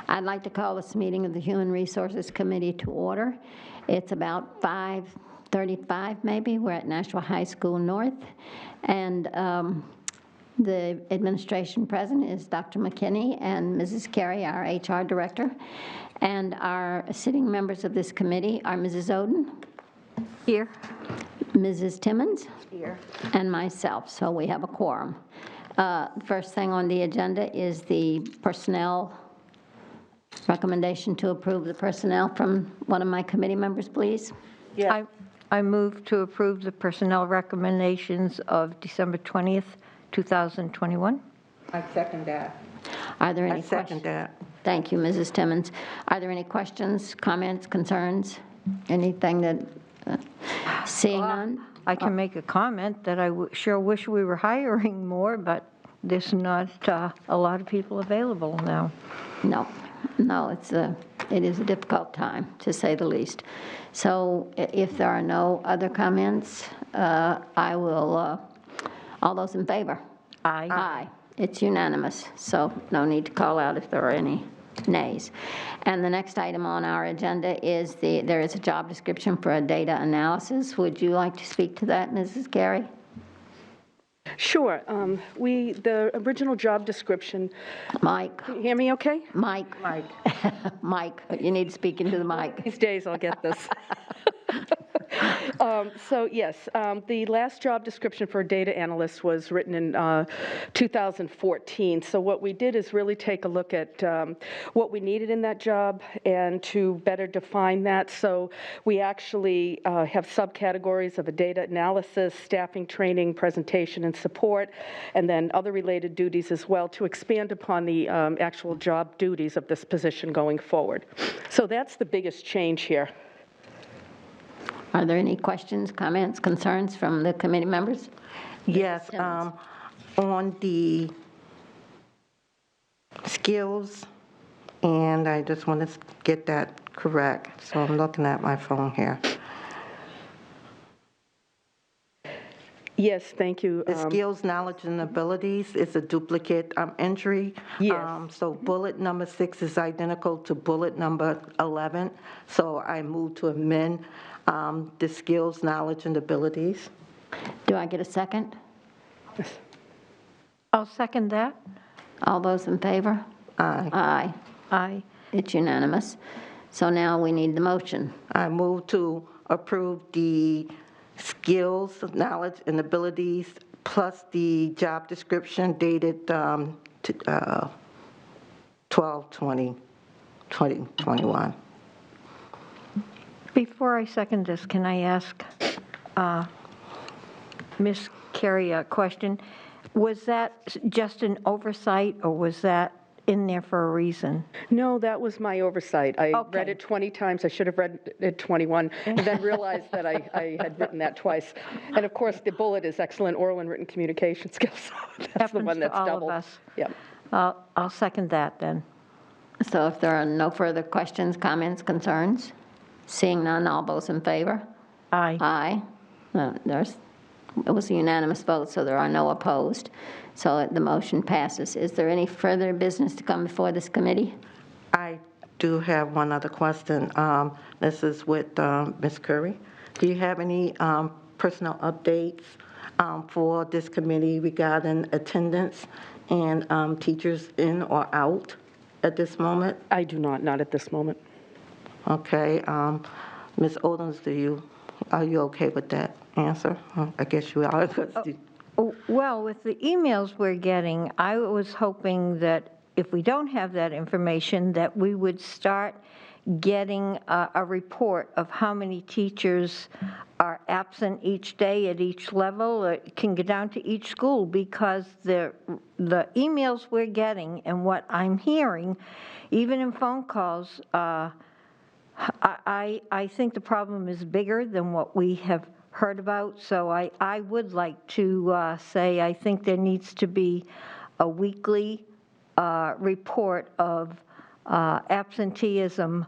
I'd like to call this meeting of the Human Resources Committee to order. It's about 5:35 maybe. We're at Nashua High School North. And the administration present is Dr. McKinney and Mrs. Carey, our HR director. And our sitting members of this committee are Mrs. Oden. Here. Mrs. Timmons. Here. And myself, so we have a quorum. First thing on the agenda is the personnel recommendation to approve the personnel from one of my committee members, please. Yeah. I move to approve the personnel recommendations of December 20th, 2021. I second that. Are there any I second questions? that. Thank you, Mrs. Timmons. Are there any questions, comments, concerns? Anything that, seeing none? I can make a comment that I sure wish we were hiring more, but there's not a lot of people available now. No, it is a difficult time, to say the least. So if there are no other comments, I will, all those in favor? Aye. Aye. It's unanimous, so no need to call out if there are any nays. And the next item on our agenda is there is a job description for a data analysis. Would you like to speak to that, Mrs. Carey? Sure. The original job description. Mike. Can you hear me okay? Mike. Mike, you need to speak into the mic. These days I'll get this. So yes, the last job description for a data analyst was written in 2014. So what we did is really take a look at what we needed in that job and to better define that. So we actually have subcategories of a data analysis, staffing, training, presentation, and support, and then other related duties as well to expand upon the actual job duties of this position going forward. So that's the biggest change here. Are there any questions, comments, concerns from the committee members? Yes, on the skills, and I just want to get that correct. So I'm looking at my phone here. Yes, thank you. The skills, knowledge, and abilities is a duplicate entry. Yes. So bullet number 6 is identical to bullet number 11. So I move to amend the skills, knowledge, and abilities. Do I get a second? I'll second that. All those in favor? Aye. Aye. Aye. It's unanimous. So now we need the motion. I move to approve the skills, knowledge, and abilities, plus the job description dated 12/20/2021. Before I second this, can I ask Ms. Carey a question? Was that just an oversight, or was that in there for a reason? No, that was my oversight. I Okay. read it 20 times. I should have read it 21, and then realized that I had written that twice. And of course, the bullet is excellent oral and written communication skills. So that's the Happens one to that's all of doubled. us. Yep. I'll second that then. So if there are no further questions, comments, concerns, seeing none, all those in favor? Aye. Aye. It was a unanimous vote, so there are no opposed. So the motion passes. Is there any further business to come before this committee? I do have one other question. This is with Ms. Curry. Do you have any personal updates for this committee regarding attendance and teachers in or out at this moment? I do not at this moment. Okay. Ms. Odoms, are you okay with that answer? I guess you are. Well, with the emails we're getting, I was hoping that if we don't have that information, that we would start getting a report of how many teachers are absent each day at each level. It can get down to each school, because the emails we're getting and what I'm hearing, even in phone calls, I think the problem is bigger than what we have heard about. So I would like to say I think there needs to be a weekly report of absenteeism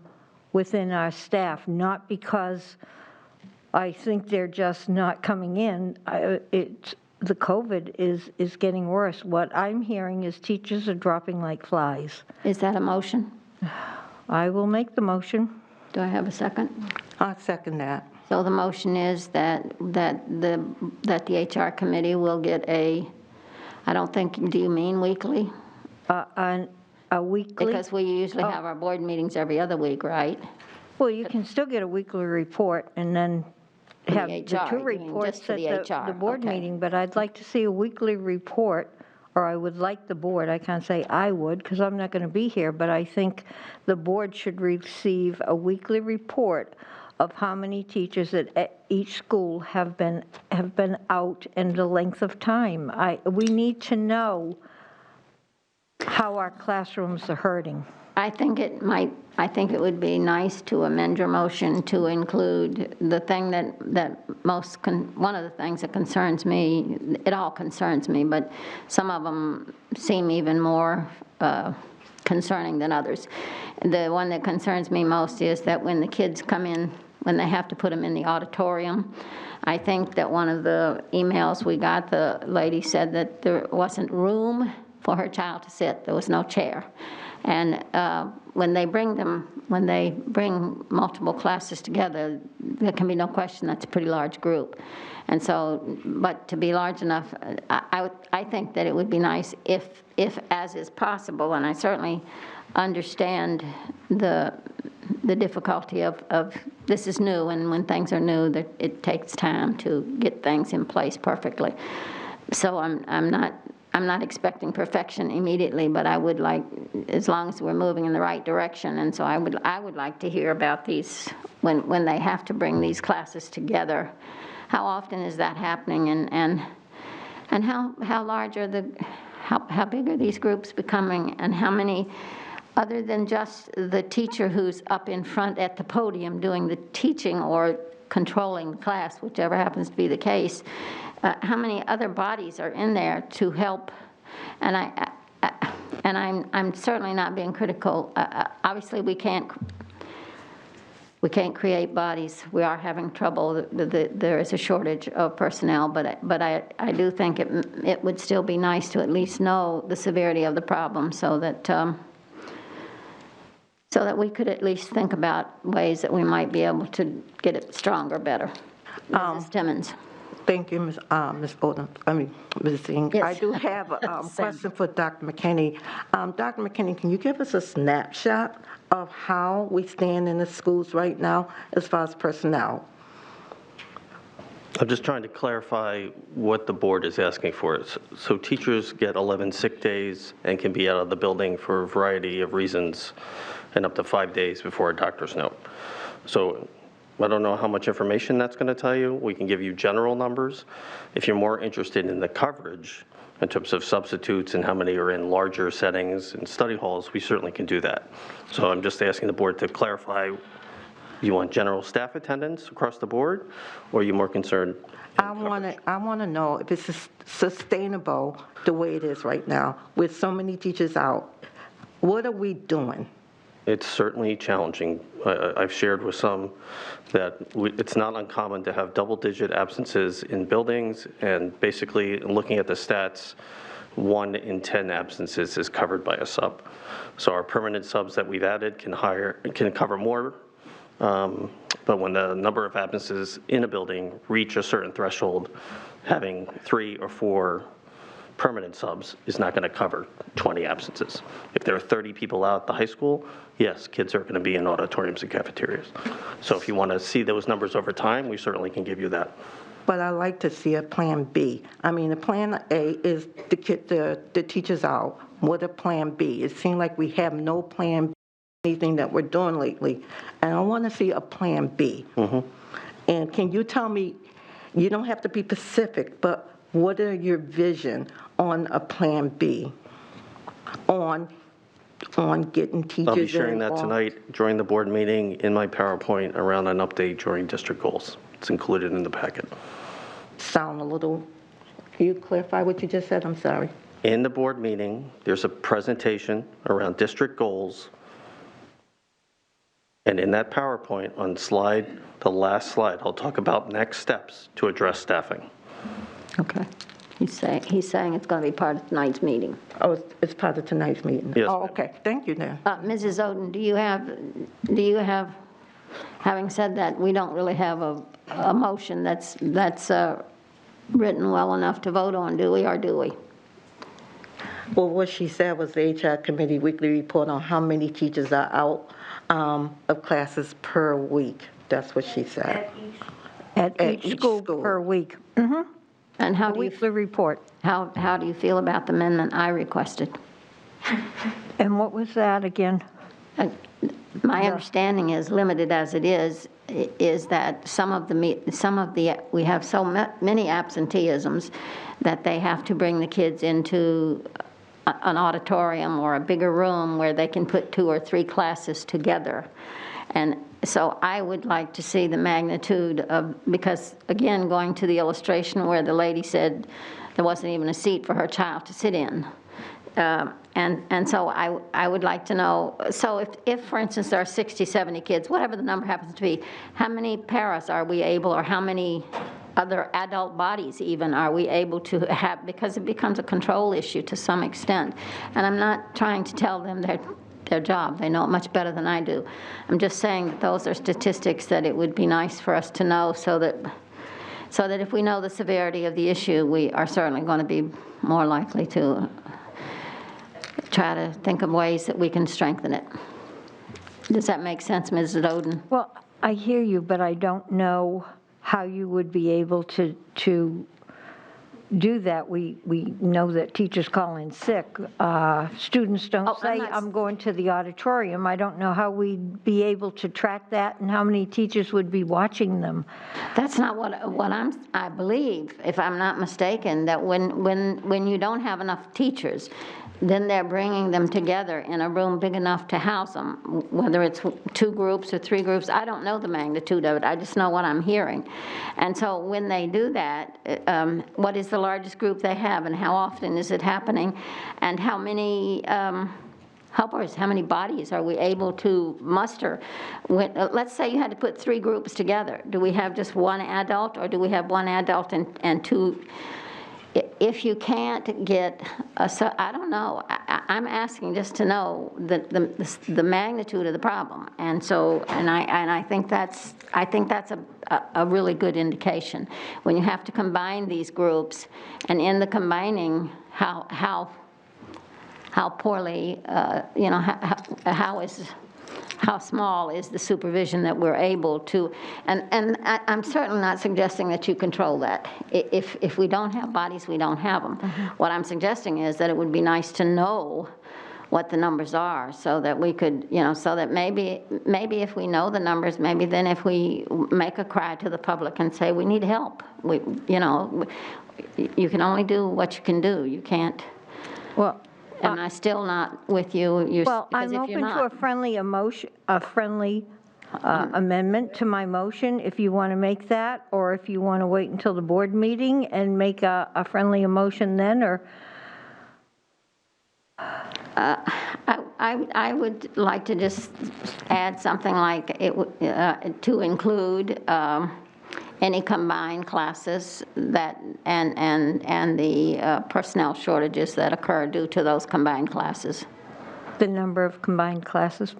within our staff, not because I think they're just not coming in. The COVID is getting worse. What I'm hearing is teachers are dropping like flies. Is that a motion? I will make the motion. Do I have a second? I'll second that. So the motion is that the HR committee will get I don't think, do you mean weekly? A weekly, Because we usually have our board meetings every other week, right? well, you can still get a weekly report and then have the HR, two you mean reports just for at the the HR, board okay. meeting, but I'd like to see a weekly report, or I would like the board, I can't say I would, because I'm not going to be here, but I think the board should receive a weekly report of how many teachers at each school have been out and the length of time. We need to know how our classrooms are hurting. I think it would be nice to amend your motion to include the thing one of the things that concerns me, it all concerns me, but some of them seem even more concerning than others. The one that concerns me most is that when the kids come in, when they have to put them in the auditorium, I think that one of the emails we got, the lady said that there wasn't room for her child to sit. There was no chair. And when they bring multiple classes together, there can be no question that's a pretty large group. And so, but to be large enough, I think that it would be nice if as is possible, and I certainly understand the difficulty of this is new, and when things are new, that it takes time to get things in place perfectly. So I'm not expecting perfection immediately, but I would like, as long as we're moving in the right direction, and so I would like to hear about these, when they have to bring these classes together. How often is that happening, and how large are how big are these groups becoming, and how many, other than just the teacher who's up in front at the podium doing the teaching or controlling the class, whichever happens to be the case, how many other bodies are in there to help? And I'm certainly not being critical. Obviously, we can't create bodies. We are having trouble. There is a shortage of personnel, but I do think it would still be nice to at least know the severity of the problem, so that we could at least think about ways that we might be able to get it stronger, better. Mrs. Timmons. Thank you, Ms. Bowden. Ms. Singh. Yes. I do have a question for Dr. McKinney. Dr. McKinney, can you give us a snapshot of how we stand in the schools right now as far as personnel? I'm just trying to clarify what the board is asking for. So teachers get 11 sick days and can be out of the building for a variety of reasons, and up to 5 days before a doctor's note. So I don't know how much information that's going to tell you. We can give you general numbers. If you're more interested in the coverage in terms of substitutes and how many are in larger settings and study halls, we certainly can do that. So I'm just asking the board to clarify, you want general staff attendance across the board, or are you more concerned? I want to know if it's sustainable the way it is right now with so many teachers out. What are we doing? It's certainly challenging. I've shared with some that it's not uncommon to have double-digit absences in buildings, and basically, looking at the stats, 1 in 10 absences is covered by a sub. So our permanent subs that we've added can cover more, but when the number of absences in a building reach a certain threshold, having 3 or 4 permanent subs is not going to cover 20 absences. If there are 30 people out at the high school, yes, kids are going to be in auditoriums and cafeterias. So if you want to see those numbers over time, we certainly can give you that. But I like to see a plan B. I mean, the plan A is to get the teachers out. What a plan B? It seems like we have no plan B, anything that we're doing lately. And I want to see a plan B. Mm-hmm. And can you tell me, you don't have to be specific, but what are your vision on a plan B on getting teachers? I'll be sharing that involved? tonight during the board meeting in my PowerPoint around an update during district goals. It's included in the packet. Sound a little, can you clarify what you just said? I'm sorry. In the board meeting, there's a presentation around district goals. And in that PowerPoint on the last slide, I'll talk about next steps to address staffing. Okay. He's saying it's going to be part of tonight's meeting. Oh, it's part of tonight's meeting? Yes, Oh, ma'am. okay, thank you then. Mrs. Oden, do you have, having said that, we don't really have a motion that's written well enough to vote on, do we, or do we? Well, what she said was the HR committee weekly report on how many teachers are out of classes per week. That's what she said. At each school per week. And how A do you, weekly report. how do you feel about the amendment I requested? And what was that again? My understanding is, limited as it is that we have so many absenteeisms that they have to bring the kids into an auditorium or a bigger room where they can put 2 or 3 classes together. And so I would like to see the magnitude of, because again, going to the illustration where the lady said there wasn't even a seat for her child to sit in. And so I would like to know, so if, for instance, there are 60, 70 kids, whatever the number happens to be, how many paras are we able, or how many other adult bodies even are we able to have, because it becomes a control issue to some extent. And I'm not trying to tell them their job. They know it much better than I do. I'm just saying that those are statistics that it would be nice for us to know so that if we know the severity of the issue, we are certainly going to be more likely to try to think of ways that we can strengthen it. Does that make sense, Mrs. Oden? Well, I hear you, but I don't know how you would be able to do that. We know that teachers call in sick. Students don't Oh, say, I'm going to the auditorium. I don't know how we'd be able to track that and how many teachers would be watching them. That's not what I believe, if I'm not mistaken, that when you don't have enough teachers, then they're bringing them together in a room big enough to house them, whether it's 2 groups or 3 groups. I don't know the magnitude of it. I just know what I'm hearing. And so when they do that, what is the largest group they have, and how often is it happening, and how many helpers, how many bodies are we able to muster? Let's say you had to put 3 groups together. Do we have just 1 adult, or do we have 1 adult and 2? If you can't get, I don't know. I'm asking just to know the magnitude of the problem, and so I think that's a really good indication when you have to combine these groups, and in the combining, how poorly, how small is the supervision that we're able to, and I'm certainly not suggesting that you control that. If we don't have bodies, we don't have them. What I'm suggesting is that it would be nice to know what the numbers are, so that we could, so that maybe if we know the numbers, maybe then if we make a cry to the public and say, we need help, you can only do what you can do. You can't. Well, Am I still not with you? well, I'm open to a friendly amendment to my motion, if you want to make that, or if you want to wait until the board meeting and make a friendly motion then, or? I would like to just add something like to include any combined classes that and the personnel shortages that occur due to those combined classes. The number of combined classes?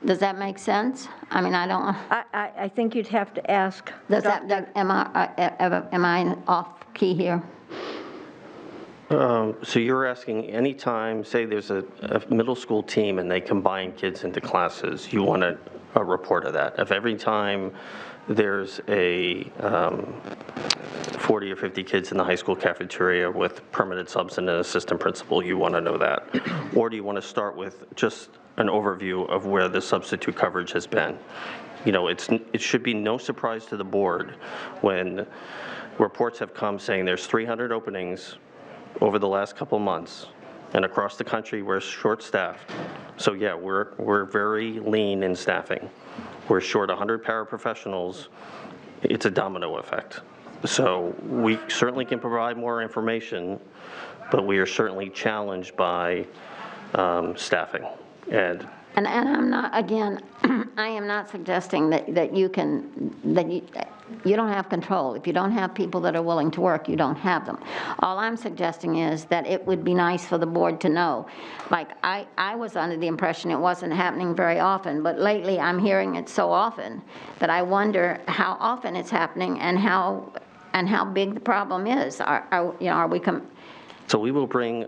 Does that make sense? I mean, I don't. I think you'd have to ask. Am I off key here? So you're asking anytime, say there's a middle school team and they combine kids into classes, you want a report of that. If every time there's a 40 or 50 kids in the high school cafeteria with permanent subs and an assistant principal, you want to know that? Or do you want to start with just an overview of where the substitute coverage has been? It should be no surprise to the board when reports have come saying there's 300 openings over the last couple months, and across the country we're short-staffed. So yeah, we're very lean in staffing. We're short 100 paraprofessionals. It's a domino effect. So we certainly can provide more information, but we are certainly challenged by staffing. And And I'm not, again, I am not suggesting that you can, that you don't have control. If you don't have people that are willing to work, you don't have them. All I'm suggesting is that it would be nice for the board to know. Like, I was under the impression it wasn't happening very often, but lately I'm hearing it so often that I wonder how often it's happening and how big the problem is. Are we So we will bring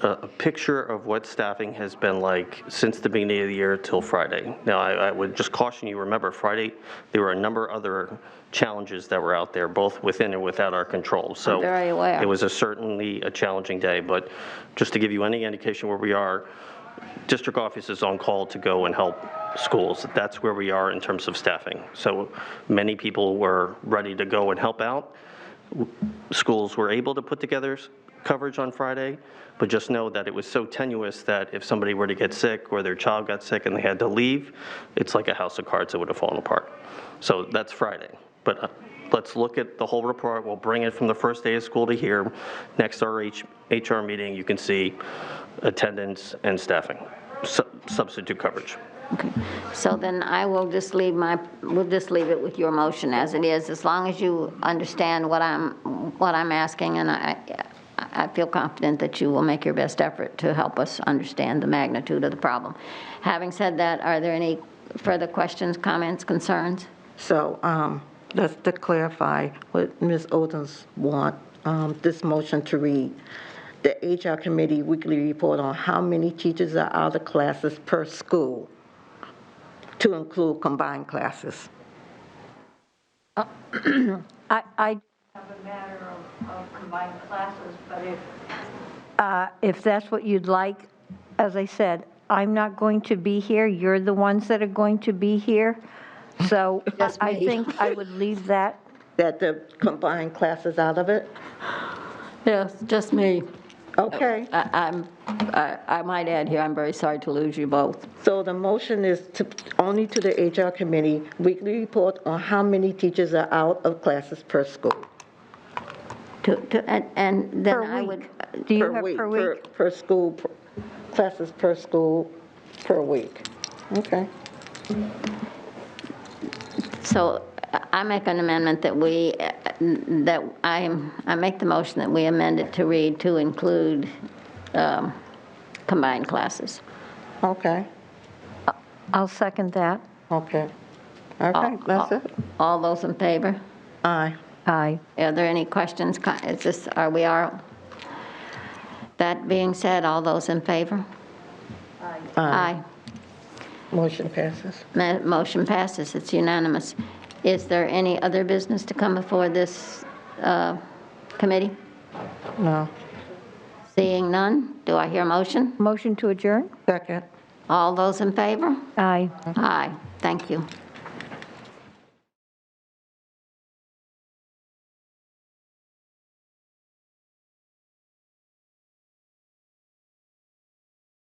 a picture of what staffing has been like since the beginning of the year till Friday. Now, I would just caution you, remember, Friday, there were a number of other challenges that were out there, both within and without our control. So I'm very aware. it was certainly a challenging day, but just to give you any indication where we are, district office is on call to go and help schools. That's where we are in terms of staffing. So many people were ready to go and help out. Schools were able to put together coverage on Friday, but just know that it was so tenuous that if somebody were to get sick or their child got sick and they had to leave, it's like a house of cards that would have fallen apart. So that's Friday. But let's look at the whole report. We'll bring it from the first day of school to here. Next HR meeting, you can see attendance and staffing, substitute coverage. Okay, so then I will just we'll just leave it with your motion as it is, as long as you understand what I'm asking, and I feel confident that you will make your best effort to help us understand the magnitude of the problem. Having said that, are there any further questions, comments, concerns? So just to clarify what Ms. Oldens want this motion to read, the HR committee weekly report on how many teachers are out of classes per school, to include combined classes. I have a matter of combined classes, but if that's what you'd like, as I said, I'm not going to be here. You're the ones that are going to be here. So I think I would leave that. That the combined classes out of it? Yes, just me. Okay. I might add here, I'm very sorry to lose you both. So the motion is only to the HR committee, weekly report on how many teachers are out of classes per school. And then Per I week. would, Do you have per week? Per school, classes per school per week. Okay. so I make an amendment that I make the motion that we amend it to read to include combined classes. Okay. I'll second that. Okay. Okay, that's it. All those in favor? Aye. Aye. Are there any questions? That being said, all those in favor? Aye. Motion passes. Motion passes, it's unanimous. Is there any other business to come before this committee? No. Seeing none, do I hear a motion? Motion to adjourn? Second. All those in favor? Aye. Aye, thank you.